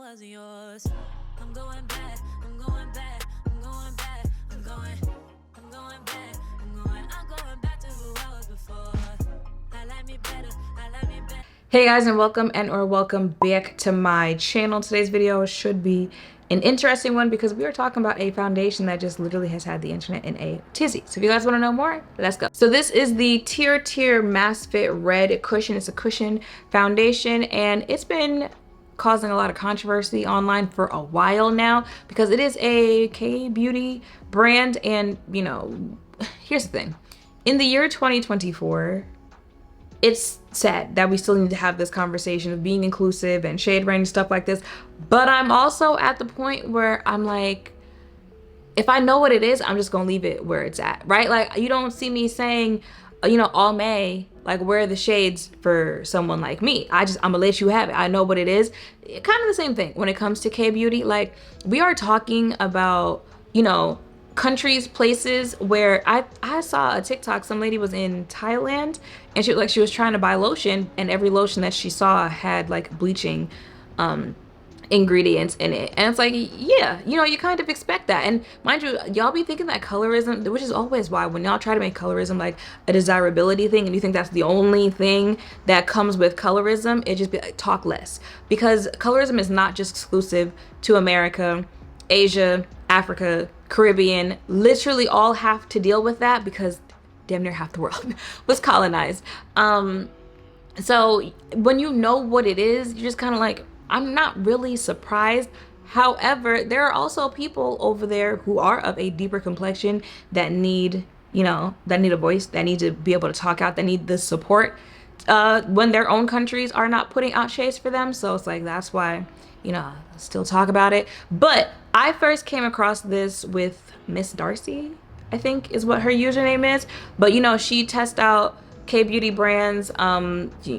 wasn't yours. I'm going back, I'm going back, I'm going back, I'm going back, I'm going back to who I was before. I like me better, I like me better. Hey guys, and welcome back to my channel. Today's video should be an interesting one because we are talking about a foundation that just literally has had the internet in a tizzy. So if you guys want to know more, let's go. So this is the Tir Tir Mass Fit Red Cushion. It's a cushion foundation, and it's been causing a lot of controversy online for a while now because it is a K-beauty brand. And you know, here's the thing. In the year 2024, it's sad that we still need to have this conversation of being inclusive and shade range, stuff like this. But I'm also at the point where I'm like, if I know what it is, I'm just gonna leave it where it's at, right? Like, you don't see me saying, you know, all May, like, wear the shades for someone like me. I'm gonna let you have it. I know what it is. Kind of the same thing when it comes to K-beauty. Like, we are talking about, you know, countries, places where I saw a TikTok. Some lady was in Thailand and she was trying to buy lotion, and every lotion that she saw had like bleaching ingredients in it. And it's like, yeah, you know, you kind of expect that. And mind you, y'all be thinking that colorism, which is always why when y'all try to make colorism like a desirability thing and you think that's the only thing that comes with colorism, it just be like, talk less. Because colorism is not just exclusive to America, Asia, Africa, Caribbean. Literally all have to deal with that because damn near half the world was colonized. So when you know what it is, you're just kind of like, I'm not really surprised. However, there are also people over there who are of a deeper complexion that need, you know, that need a voice, that need to be able to talk out, that need the support when their own countries are not putting out shades for them. So it's like, that's why, you know, I still talk about it. But I first came across this with Miss Darcy, I think is what her username is. But you know, she tests out K-beauty brands.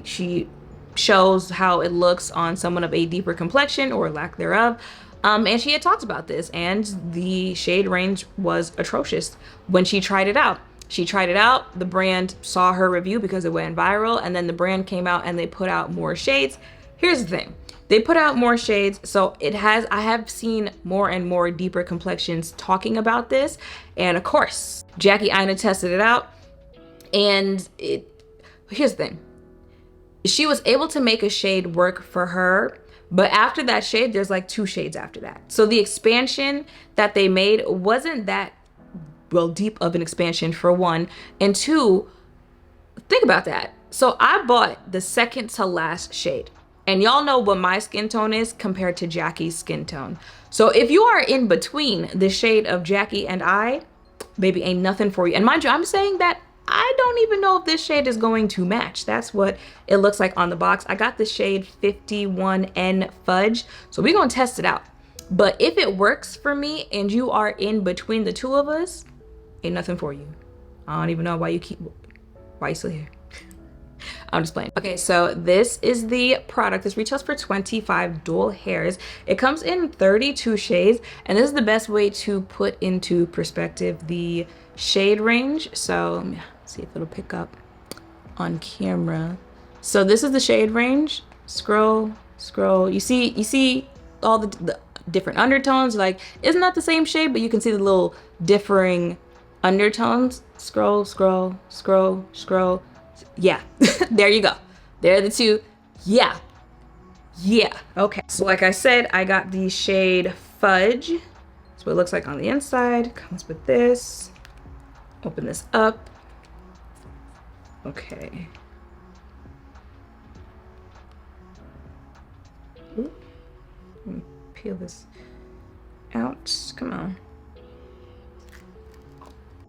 She shows how it looks on someone of a deeper complexion or lack thereof. And she had talked about this, and the shade range was atrocious when she tried it out. She tried it out, the brand saw her review because it went viral, and then the brand came out and they put out more shades. Here's the thing. They put out more shades, so I have seen more and more deeper complexions talking about this. And of course, Jackie Aina tested it out, and here's the thing. She was able to make a shade work for her, but after that shade, there's like 2 shades after that. So the expansion that they made wasn't that, well, deep of an expansion, for one. And 2, think about that. So I bought the second to last shade. And y'all know what my skin tone is compared to Jackie's skin tone. So if you are in between the shade of Jackie and I, baby, ain't nothing for you. And mind you, I'm saying that I don't even know if this shade is going to match. That's what it looks like on the box. I got the shade 51N Fudge, so we're gonna test it out. But if it works for me and you are in between the two of us, ain't nothing for you. I don't even know why you still here. I'm just playing. Okay, so this is the product. This retails for 25 dual hairs. It comes in 32 shades, and this is the best way to put into perspective the shade range. So let me see if it'll pick up on camera. So this is the shade range. Scroll. You see all the different undertones. Like, it's not the same shade, but you can see the little differing undertones. Scroll. Yeah, there you go. There are the 2. Yeah. Okay, so like I said, I got the shade Fudge. That's what it looks like on the inside. Comes with this. Open this up. Okay. Ooh. Let me peel this out. Come on.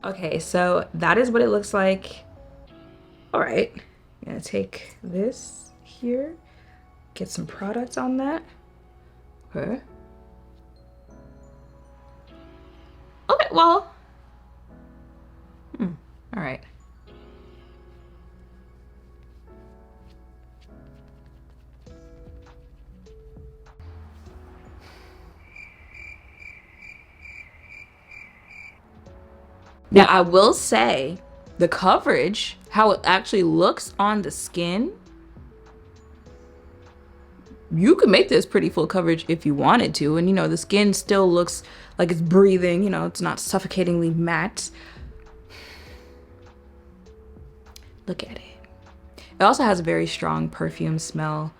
Okay, so that is what it looks like. All right, I'm gonna take this here, get some products on that. Okay. Okay, well, all right. Now, I will say, the coverage, how it actually looks on the skin, you could make this pretty full coverage if you wanted to. And, you know, the skin still looks like it's breathing, you know, it's not suffocatingly matte. Look at it. It also has a very strong perfume smell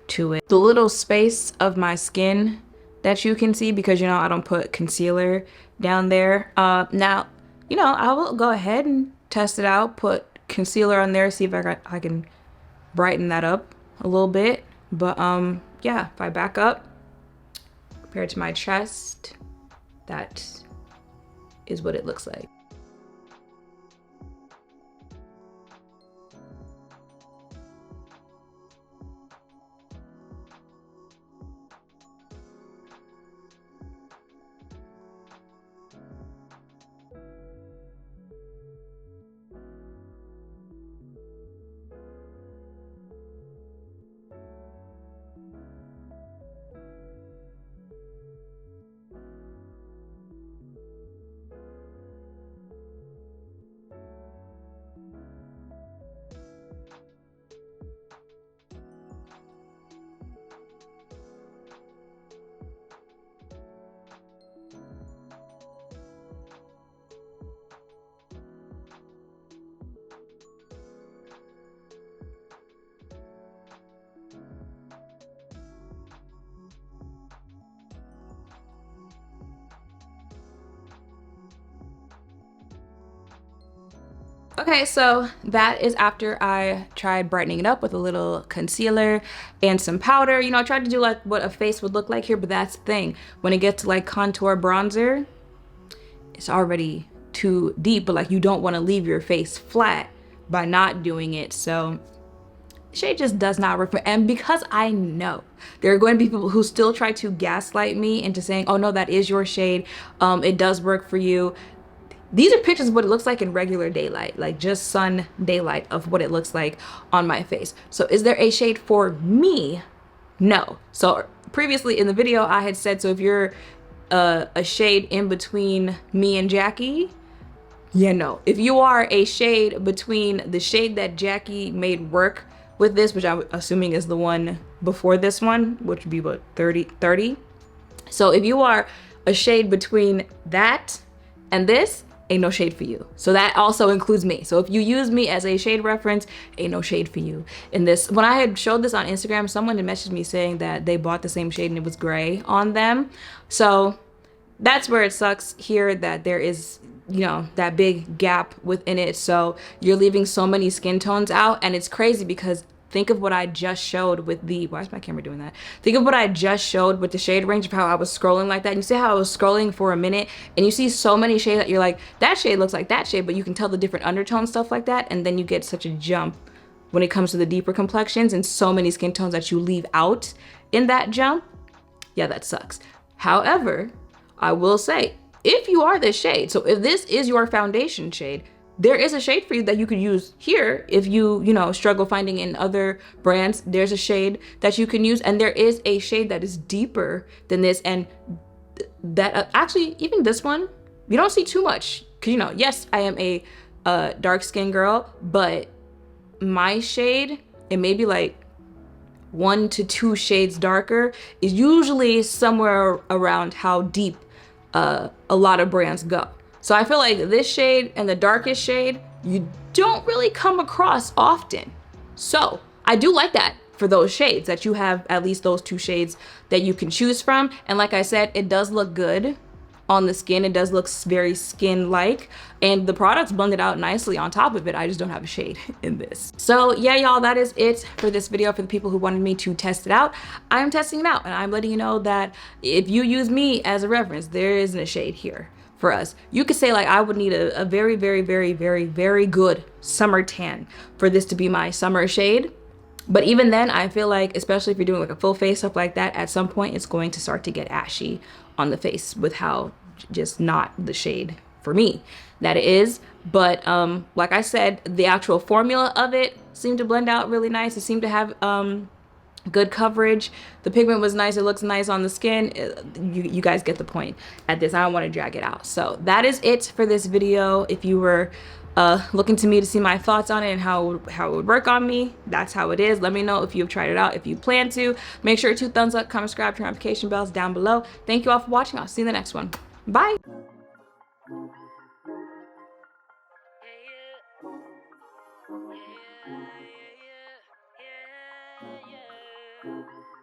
to it. The little space of my skin that you can see, because, you know, I don't put concealer down there. Now, you know, I will go ahead and test it out, put concealer on there, see if I can brighten that up a little bit. But yeah, if I back up compared to my chest, that is what it looks like. Okay, so that is after I tried brightening it up with a little concealer and some powder. You know, I tried to do like what a face would look like here, but that's the thing. When it gets to like contour bronzer, it's already too deep, but like you don't want to leave your face flat by not doing it. So shade just does not work for me. And because I know there are going to be people who still try to gaslight me into saying, oh no, that is your shade. It does work for you. These are pictures of what it looks like in regular daylight, like just sun daylight of what it looks like on my face. So is there a shade for me? No. So previously in the video I had said, so if you're a shade in between me and Jackie, yeah, no. If you are a shade between the shade that Jackie made work with this, which I'm assuming is the one before this one, which would be what, 30. So if you are a shade between that and this, ain't no shade for you. So that also includes me. So if you use me as a shade reference, ain't no shade for you in this. When I had showed this on Instagram, someone had messaged me saying that they bought the same shade and it was gray on them. So that's where it sucks here, that there is, you know, that big gap within it. So you're leaving so many skin tones out, and it's crazy because think of what I just showed with the, why is my camera doing that? Think of what I just showed with the shade range of how I was scrolling like that. And you see how I was scrolling for a minute and you see so many shades that you're like, that shade looks like that shade, but you can tell the different undertone stuff like that. And then you get such a jump when it comes to the deeper complexions and so many skin tones that you leave out in that jump. Yeah, that sucks. However, I will say, if you are this shade, so if this is your foundation shade, there is a shade for you that you could use here. If you know, struggle finding in other brands, there's a shade that you can use. And there is a shade that is deeper than this. And that actually, even this one, you don't see too much. Cause you know, yes, I am a dark skinned girl, but my shade, it may be like 1 to 2 shades darker, is usually somewhere around how deep a lot of brands go. So I feel like this shade and the darkest shade, you don't really come across often. So I do like that for those shades, that you have at least those 2 shades that you can choose from. And like I said, it does look good on the skin. It does look very skin-like, and the product's blended out nicely on top of it. I just don't have a shade in this. So yeah, y'all, that is it for this video. For the people who wanted me to test it out, I'm testing it out, and I'm letting you know that if you use me as a reference, there isn't a shade here for us. You could say like, I would need a very, very, very, very, very good summer tan for this to be my summer shade. But even then, I feel like, especially if you're doing like a full face, stuff like that, at some point it's going to start to get ashy on the face with how just not the shade for me that it is. But like I said, the actual formula of it seemed to blend out really nice. It seemed to have good coverage. The pigment was nice. It looks nice on the skin. You guys get the point at this. I don't want to drag it out. So that is it for this video. If you were looking to me to see my thoughts on it and how it would work on me. That's how it is. Let me know if you've tried it out, if you plan to. Make sure to thumbs up, comment, subscribe, turn notification bells down below. Thank you all for watching. I'll see you in the next one. Bye. Yeah, yeah, yeah, yeah, yeah.